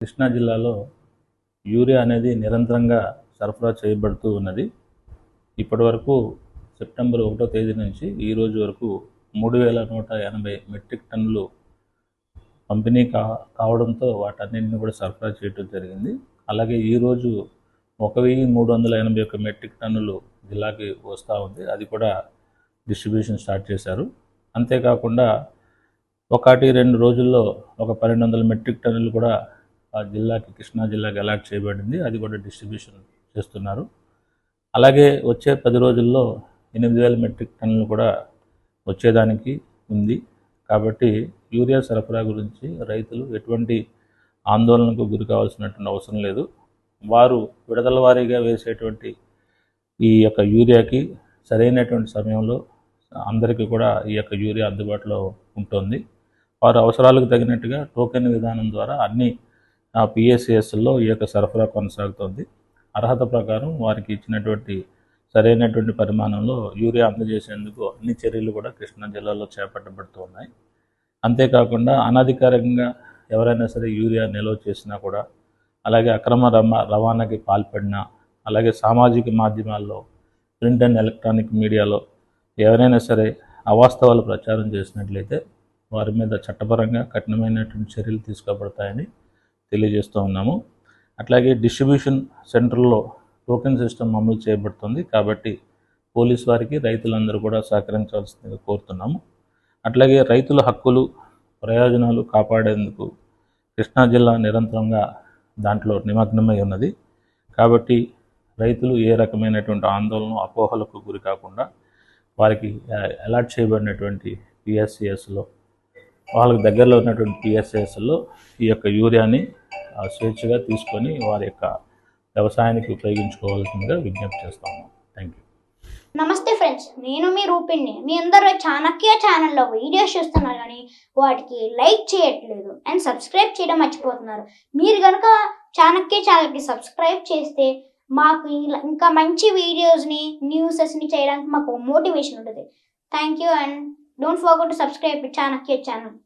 కృష్ణా జిల్లాలో యూరియా అనేది నిరంతరంగా సరఫరా చేయబడుతూ ఉన్నది. ఇప్పటివరకు సెప్టెంబర్ 1వ తేదీ నుంచి ఈ రోజు వరకు 3180 మెట్రిక్ టన్నులు పంపిణీ కావడంతో వాటన్నింటిని కూడా సరఫరా చేయడం జరిగింది. అలాగే ఈరోజు 1381 మెట్రిక్ టన్నులు జిల్లాకి వస్తూ ఉంది. అది కూడా డిస్ట్రిబ్యూషన్ స్టార్ట్ చేశారు. అంతేకాకుండా 1-2 రోజుల్లో ఒక 1200 మెట్రిక్ టన్నులు కూడా ఆ జిల్లాకి, కృష్ణా జిల్లాకి అలాట్ చేయబడింది. అది కూడా డిస్ట్రిబ్యూషన్ చేస్తున్నారు. అలాగే వచ్చే 10 రోజుల్లో 8000 మెట్రిక్ టన్నులు కూడా వచ్చేదానికి ఉంది. కాబట్టి యూరియా సరఫరా గురించి రైతులు ఎటువంటి ఆందోళనకు గురి కావాల్సినటువంటి అవసరం లేదు. వారు విడతల వారీగా వేసేటువంటి ఈ యొక్క యూరియాకి సరైనటువంటి సమయంలో అందరికీ కూడా ఈ యొక్క యూరియా అందుబాటులో ఉంటుంది. వారు అవసరాలకు తగినట్టుగా టోకెన్ విధానం ద్వారా అన్ని పిఎస్సిఎస్లో ఈ యొక్క సరఫరా కొనసాగుతుంది. అర్హత ప్రకారం వారికి ఇచ్చినటువంటి సరైనటువంటి పరిమాణంలో యూరియా అందజేసేందుకు అన్ని చర్యలు కూడా కృష్ణా జిల్లాలో చేపట్టబడుతూ ఉన్నాయి. అంతేకాకుండా అనధికారికంగా ఎవరైనా సరే యూరియా నిల్వ చేసినా కూడా, అలాగే అక్రమ రవాణాకి పాల్పడినా, అలాగే సామాజిక మాధ్యమాల్లో, ప్రింట్ అండ్ ఎలక్ట్రానిక్ మీడియాలో ఎవరైనా సరే అవాస్తవాలు ప్రచారం చేసినట్లయితే వారి మీద చట్టపరంగా కఠినమైనటువంటి చర్యలు తీసుకోబడతాయని తెలియజేస్తూ ఉన్నాము. అట్లాగే డిస్ట్రిబ్యూషన్ సెంటర్లో టోకెన్ సిస్టమ్ అమలు చేయబడుతుంది. కాబట్టి పోలీసు వారికి రైతులందరూ కూడా సహకరించాల్సిందిగా కోరుతున్నాము. అట్లాగే రైతుల హక్కులు, ప్రయోజనాలు కాపాడేందుకు కృష్ణా జిల్లా నిరంతరంగా దాంట్లో నిమగ్నమై ఉన్నది. కాబట్టి రైతులు ఏ రకమైనటువంటి ఆందోళన, అపోహలకు గురి కాకుండా వారికి అలాట్ చేయబడినటువంటి పిఎస్సిఎస్లో, వాళ్ళకి దగ్గరలో ఉన్నటువంటి పిఎస్సిఎస్లో ఈ యొక్క యూరియాని స్వేచ్ఛగా తీసుకొని వారి యొక్క వ్యవసాయానికి ఉపయోగించుకోవాల్సిందిగా విజ్ఞప్తి చేస్తాము. Thank you. నమస్తే ఫ్రెండ్స్, నేను మీ రూపిణి. మీ అందరూ చాణక్య ఛానల్లో వీడియోస్ చూస్తున్నారు కానీ వాటికి లైక్ చేయట్లేదు అండ్ సబ్స్క్రైబ్ చేయడం మర్చిపోతున్నారు. మీరు కనుక చాణక్య ఛానల్కి సబ్స్క్రైబ్ చేస్తే మాకు ఇంకా మంచి వీడియోస్ని, న్యూసెస్ని చేయడానికి మాకు మోటివేషన్ ఉంటుంది. Thank you and don't forget to subscribe Chanakya channel.